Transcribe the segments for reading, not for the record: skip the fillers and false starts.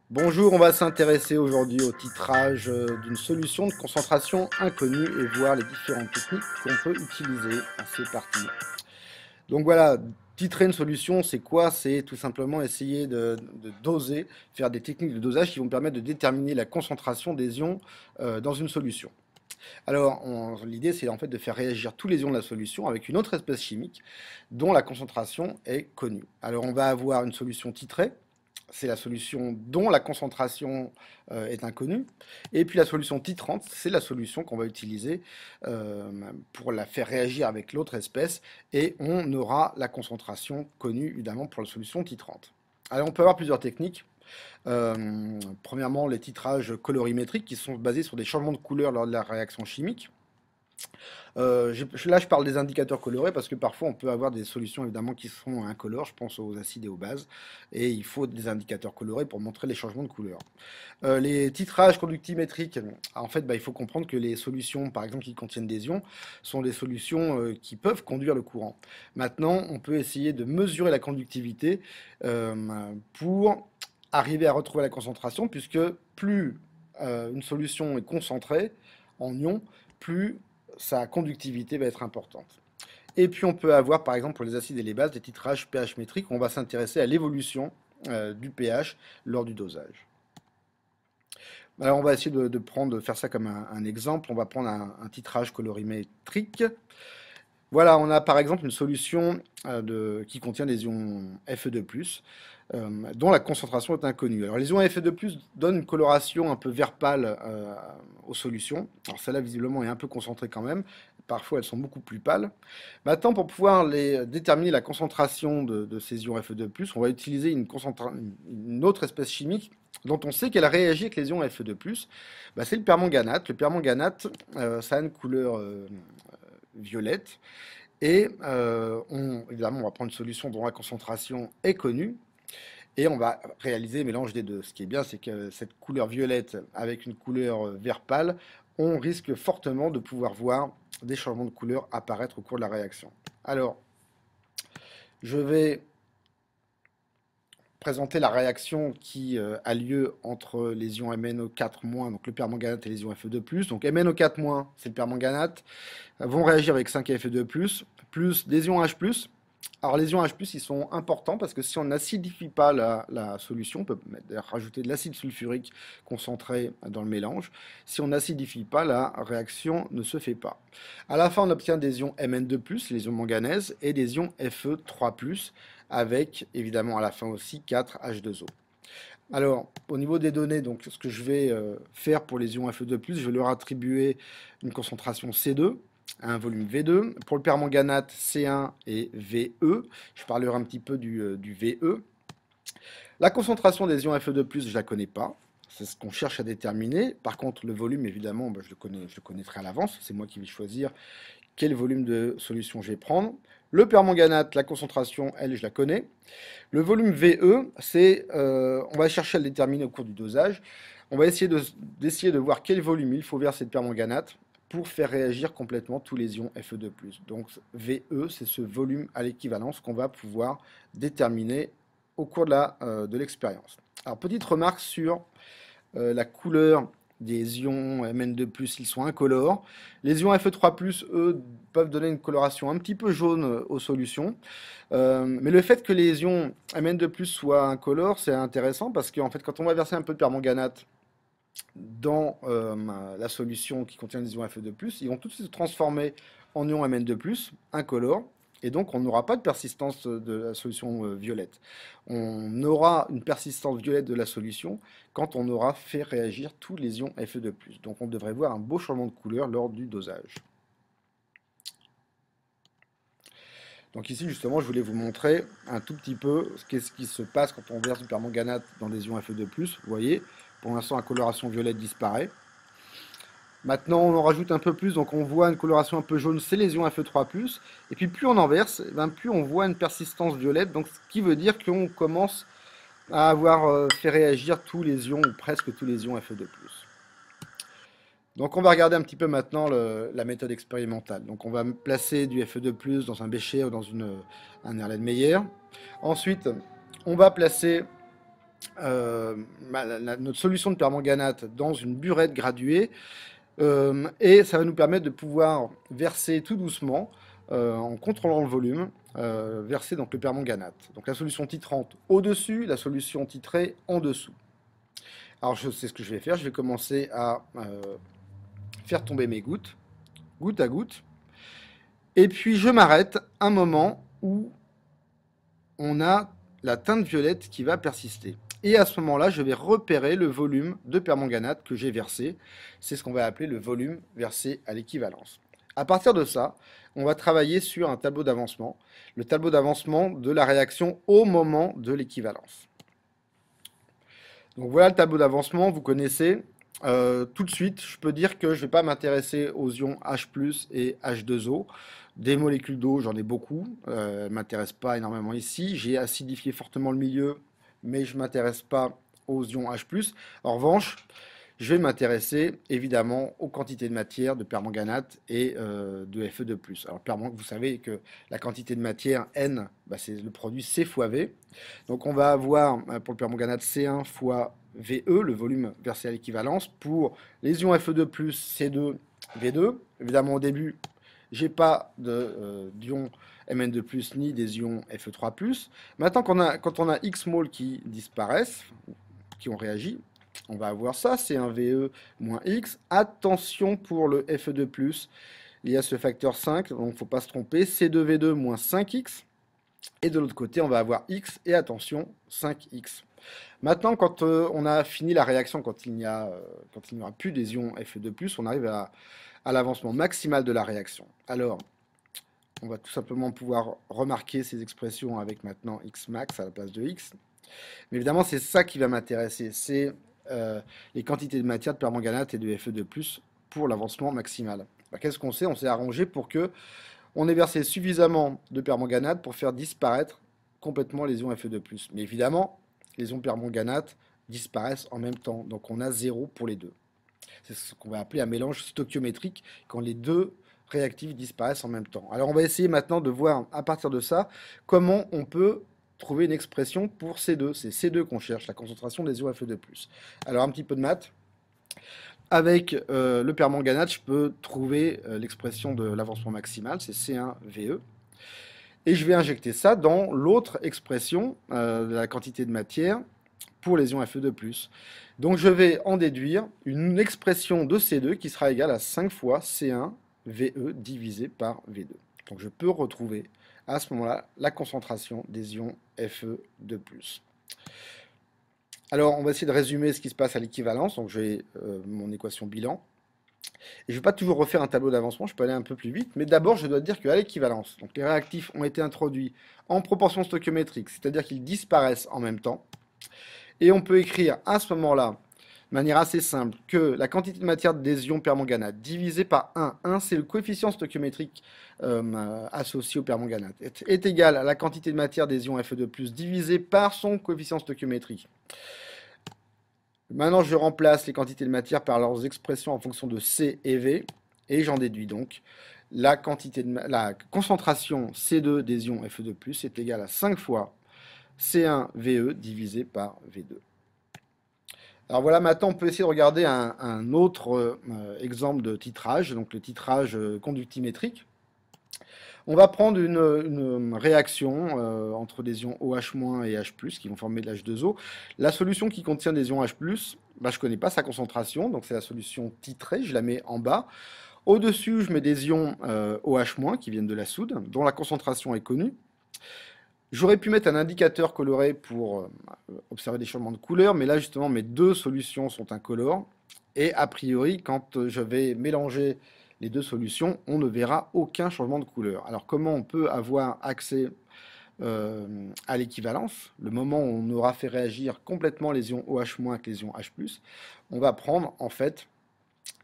Bonjour, on va s'intéresser aujourd'hui au titrage d'une solution de concentration inconnue et voir les différentes techniques qu'on peut utiliser. C'est parti. Donc voilà, titrer une solution, c'est quoi? C'est tout simplement essayer de doser, faire des techniques de dosage qui vont permettre de déterminer la concentration des ions dans une solution. Alors, l'idée, c'est en fait de faire réagir tous les ions de la solution avec une autre espèce chimique dont la concentration est connue. Alors, on va avoir une solution titrée. C'est la solution dont la concentration est inconnue. Et puis la solution titrante, c'est la solution qu'on va utiliser pour la faire réagir avec l'autre espèce. Et on aura la concentration connue, évidemment, pour la solution titrante. Alors on peut avoir plusieurs techniques. Premièrement, les titrages colorimétriques qui sont basés sur des changements de couleur lors de la réaction chimique. Là, je parle des indicateurs colorés parce que parfois on peut avoir des solutions évidemment qui sont incolores, je pense aux acides et aux bases, et il faut des indicateurs colorés pour montrer les changements de couleur. Les titrages conductimétriques, en fait, il faut comprendre que les solutions, par exemple, qui contiennent des ions, sont des solutions qui peuvent conduire le courant. Maintenant, on peut essayer de mesurer la conductivité pour arriver à retrouver la concentration, puisque plus une solution est concentrée en ions, plus sa conductivité va être importante. Et puis on peut avoir, par exemple, pour les acides et les bases, des titrages pH métriques. On va s'intéresser à l'évolution du pH lors du dosage. Alors on va essayer de faire ça comme un exemple. On va prendre un titrage colorimétrique. Voilà, on a par exemple une solution qui contient des ions Fe2+, dont la concentration est inconnue. Alors les ions Fe2+, donnent une coloration un peu vert pâle aux solutions. Alors celle-là visiblement est un peu concentrée quand même. Parfois elles sont beaucoup plus pâles. Maintenant, pour pouvoir déterminer la concentration de ces ions Fe2+, on va utiliser une autre espèce chimique dont on sait qu'elle réagit avec les ions Fe2+. C'est le permanganate. Le permanganate, ça a une couleur violette. Et évidemment, on va prendre une solution dont la concentration est connue. Et on va réaliser le mélange des deux. Ce qui est bien, c'est que cette couleur violette avec une couleur vert pâle, on risque fortement de pouvoir voir des changements de couleur apparaître au cours de la réaction. Alors, je vais présenter la réaction qui a lieu entre les ions MnO4-, donc le permanganate et les ions Fe2+. Donc MnO4-, c'est le permanganate, vont réagir avec 5Fe2+, plus des ions H+. Alors les ions H+, ils sont importants parce que si on n'acidifie pas la solution, on peut rajouter de l'acide sulfurique concentré dans le mélange. Si on n'acidifie pas, la réaction ne se fait pas. À la fin, on obtient des ions Mn2+, les ions manganèse, et des ions Fe3+, avec évidemment à la fin aussi 4H2O. Alors, au niveau des données, donc, ce que je vais faire pour les ions Fe2+, je vais leur attribuer une concentration C2, un volume V2. Pour le permanganate, C1 et VE. Je parlerai un petit peu du VE. La concentration des ions Fe2+, je ne la connais pas. C'est ce qu'on cherche à déterminer. Par contre, le volume, évidemment, je le connaîtrai à l'avance. C'est moi qui vais choisir quel volume de solution je vais prendre. Le permanganate, la concentration, elle, je la connais. Le volume VE, on va chercher à le déterminer au cours du dosage. On va essayer de voir quel volume il faut verser de permanganate pour faire réagir complètement tous les ions Fe2+. Donc VE, c'est ce volume à l'équivalence qu'on va pouvoir déterminer au cours de l'expérience. Alors, petite remarque sur la couleur des ions Mn2+, ils sont incolores. Les ions Fe3+, eux, peuvent donner une coloration un petit peu jaune aux solutions. Mais le fait que les ions Mn2+, soient incolores, c'est intéressant parce qu'en fait, quand on va verser un peu de permanganate dans la solution qui contient des ions Fe2+, ils vont tout de suite se transformer en ions Mn2+, incolores. Et donc, on n'aura pas de persistance de la solution violette. On aura une persistance violette de la solution quand on aura fait réagir tous les ions Fe2+. Donc, on devrait voir un beau changement de couleur lors du dosage. Donc ici, justement, je voulais vous montrer un tout petit peu qu'est-ce qui se passe quand on verse du permanganate dans des ions Fe2+. Vous voyez, pour l'instant, la coloration violette disparaît. Maintenant, on en rajoute un peu plus, donc on voit une coloration un peu jaune, c'est les ions Fe3+. Et puis plus on en verse, eh ben, plus on voit une persistance violette, donc ce qui veut dire qu'on commence à avoir fait réagir tous les ions, ou presque tous les ions Fe2+. Donc on va regarder un petit peu maintenant la méthode expérimentale. Donc on va placer du Fe2+, dans un bécher ou dans un Erlenmeyer. Ensuite, on va placer notre solution de permanganate dans une burette graduée. Et ça va nous permettre de pouvoir verser tout doucement, en contrôlant le volume, verser donc le permanganate. Donc la solution titrante au-dessus, la solution titrée en dessous. Alors je sais ce que je vais faire, je vais commencer à faire tomber mes gouttes, goutte à goutte. Et puis je m'arrête un moment où on a la teinte violette qui va persister. Et à ce moment-là, je vais repérer le volume de permanganate que j'ai versé. C'est ce qu'on va appeler le volume versé à l'équivalence. À partir de ça, on va travailler sur un tableau d'avancement, le tableau d'avancement de la réaction au moment de l'équivalence. Donc voilà le tableau d'avancement, vous connaissez. Tout de suite, je peux dire que je ne vais pas m'intéresser aux ions H+ et H2O. Des molécules d'eau, j'en ai beaucoup. Elles ne m'intéressent pas énormément ici. J'ai acidifié fortement le milieu, mais je ne m'intéresse pas aux ions H+. En revanche, je vais m'intéresser évidemment aux quantités de matière, de permanganate et de Fe2+. Alors vous savez que la quantité de matière N, bah, c'est le produit C fois V. Donc on va avoir pour le permanganate C1 fois VE, le volume versé à l'équivalence. Pour les ions Fe2+, C2, V2. Évidemment au début, j'ai pas d'ions Mn2+, ni des ions Fe3+. Maintenant, quand on a X moles qui disparaissent, qui ont réagi, on va avoir ça, c'est un VE moins X. Attention pour le Fe2+, il y a ce facteur 5, donc il ne faut pas se tromper, C2V2 moins 5X. Et de l'autre côté, on va avoir X, et attention, 5X. Maintenant, quand on a fini la réaction, quand il n'y aura plus des ions Fe2+, on arrive à l'avancement maximal de la réaction. Alors, on va tout simplement pouvoir remarquer ces expressions avec maintenant X max à la place de X. Mais évidemment, c'est ça qui va m'intéresser, c'est les quantités de matière de permanganate et de Fe2+, pour l'avancement maximal. Qu'est-ce qu'on sait? On s'est arrangé pour que on ait versé suffisamment de permanganate pour faire disparaître complètement les ions Fe2+. Mais évidemment, les ions permanganate disparaissent en même temps, donc on a 0 pour les deux. C'est ce qu'on va appeler un mélange stoichiométrique, quand les deux réactifs disparaissent en même temps. Alors on va essayer maintenant de voir, à partir de ça, comment on peut trouver une expression pour C2. C'est C2 qu'on cherche, la concentration des ions Fe2+. Alors un petit peu de maths. Avec le permanganate, je peux trouver l'expression de l'avancement maximal, c'est C1VE. Et je vais injecter ça dans l'autre expression de la quantité de matière pour les ions Fe2+. Donc je vais en déduire une expression de C2 qui sera égale à 5 fois C1VE divisé par V2. Donc je peux retrouver à ce moment-là la concentration des ions Fe2+. Alors on va essayer de résumer ce qui se passe à l'équivalence. Donc j'ai mon équation bilan. Et je ne vais pas toujours refaire un tableau d'avancement, je peux aller un peu plus vite, mais d'abord je dois dire qu'à l'équivalence, donc les réactifs ont été introduits en proportion stoichiométrique, c'est-à-dire qu'ils disparaissent en même temps, et on peut écrire à ce moment-là, de manière assez simple, que la quantité de matière des ions permanganate divisée par 1 c'est le coefficient stoichiométrique associé au permanganate, est égal à la quantité de matière des ions Fe2+, divisé par son coefficient stoichiométrique. Maintenant, je remplace les quantités de matière par leurs expressions en fonction de C et V, et j'en déduis donc la concentration C2 des ions Fe2+, est égale à 5 fois C1VE divisé par V2. Alors voilà, maintenant on peut essayer de regarder un autre exemple de titrage, donc le titrage conductimétrique. On va prendre une réaction entre des ions OH- et H+, qui vont former de l'H2O. La solution qui contient des ions H+, bah, je ne connais pas sa concentration, donc c'est la solution titrée, je la mets en bas. Au-dessus, je mets des ions OH- qui viennent de la soude, dont la concentration est connue. J'aurais pu mettre un indicateur coloré pour observer des changements de couleur, mais là justement mes deux solutions sont incolores. Et a priori, quand je vais mélanger les deux solutions, on ne verra aucun changement de couleur. Alors comment on peut avoir accès à l'équivalence? Le moment où on aura fait réagir complètement les ions OH- avec les ions H+, on va prendre en fait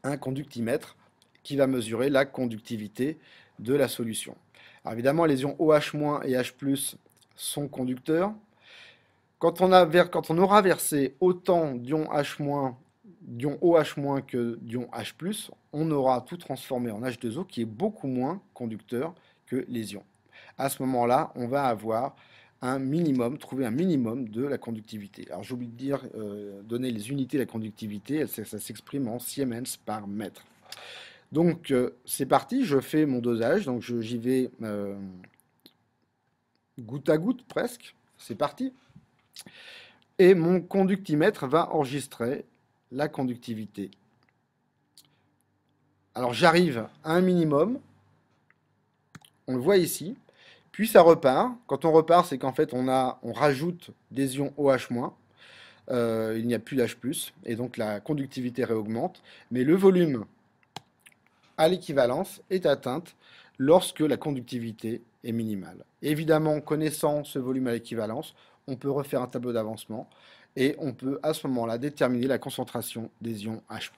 un conductimètre qui va mesurer la conductivité de la solution. Alors évidemment, les ions OH- et H+ sont conducteurs. Quand on aura versé autant d'ions d'ions OH- que d'ions H+, on aura tout transformé en H2O qui est beaucoup moins conducteur que les ions. À ce moment-là, on va avoir un minimum, trouver un minimum de la conductivité. Alors j'ai oublié de dire, donner les unités de la conductivité, ça s'exprime en Siemens par mètre. Donc c'est parti, je fais mon dosage, donc j'y vais goutte à goutte presque, c'est parti. Et mon conductimètre va enregistrer la conductivité. Alors j'arrive à un minimum, on le voit ici, puis ça repart. Quand on repart, c'est qu'en fait on rajoute des ions OH-, il n'y a plus d'H+, et donc la conductivité réaugmente, mais le volume à l'équivalence est atteinte lorsque la conductivité est minimale. Évidemment, connaissant ce volume à l'équivalence, on peut refaire un tableau d'avancement et on peut à ce moment-là déterminer la concentration des ions H+.